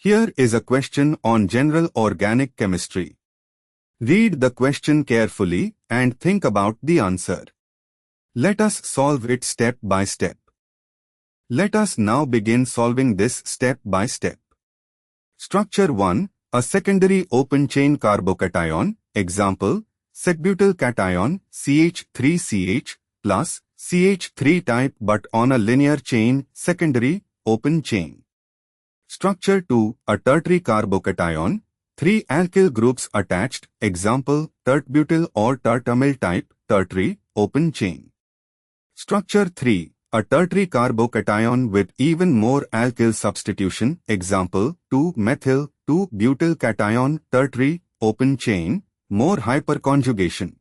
Here is a question on general organic chemistry. Read the question carefully and think about the answer. Let us solve it step by step. Let us now begin solving this step by step. Structure 1. A secondary open-chain carbocation. Example, sec-butyl cation CH3CH plus CH3 type but on a linear chain, secondary, open chain. Structure 2. A tertiary carbocation. 3 alkyl groups attached. Example, tert-butyl or tert-amyl type, tertiary, open chain. Structure 3. A tertiary carbocation with even more alkyl substitution. Example, 2-methyl, 2-butyl cation, tertiary, open chain, more hyperconjugation.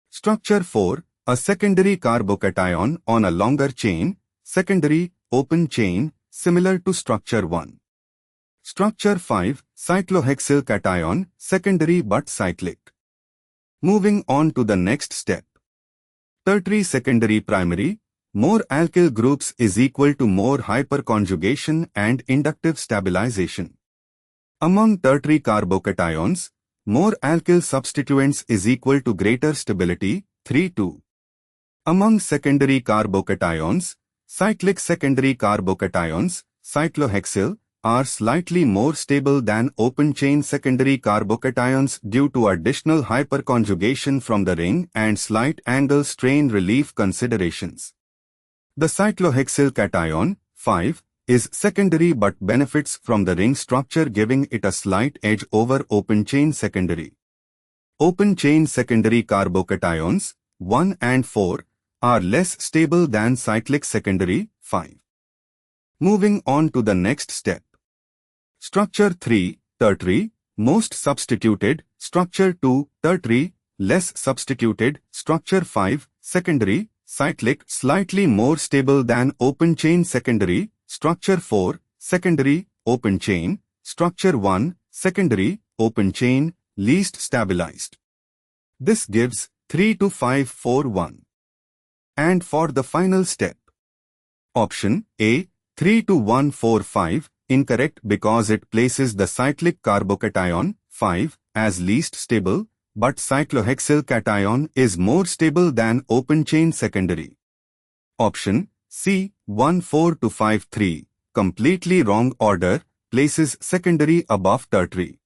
Structure 4. A secondary carbocation on a longer chain, secondary, open chain, similar to structure 1. Structure 5. Cyclohexyl cation, secondary but cyclic. Moving on to the next step. Tertiary secondary primary. More alkyl groups is equal to more hyperconjugation and inductive stabilization. Among tertiary carbocations, more alkyl substituents is equal to greater stability, 3-2. Among secondary carbocations, cyclic secondary carbocations, cyclohexyl, are slightly more stable than open-chain secondary carbocations due to additional hyperconjugation from the ring and slight angle strain relief considerations. The cyclohexyl cation, 5, is secondary but benefits from the ring structure giving it a slight edge over open-chain secondary. Open-chain secondary carbocations, 1 and 4, are less stable than cyclic secondary, 5. Moving on to the next step. Structure 3, tertiary, most substituted. Structure 2, tertiary, less substituted. Structure 5, secondary, cyclic, slightly more stable than open-chain secondary. Structure 4, secondary, open-chain. Structure 1, secondary, open-chain, least stabilized. This gives 3-5-4-1. And for the final step. Option A, 3-1-4-5, incorrect because it places the cyclic carbocation, 5, as least stable, but cyclohexyl cation is more stable than open-chain secondary. Option C, 1-4-5-3, completely wrong order, places secondary above tertiary.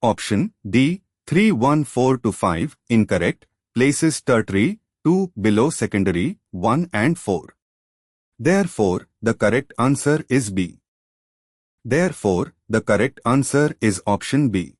Option D, 3-1-4-5, incorrect, places tertiary, 2 below secondary, 1 and 4. Therefore, the correct answer is B. Therefore, the correct answer is option B.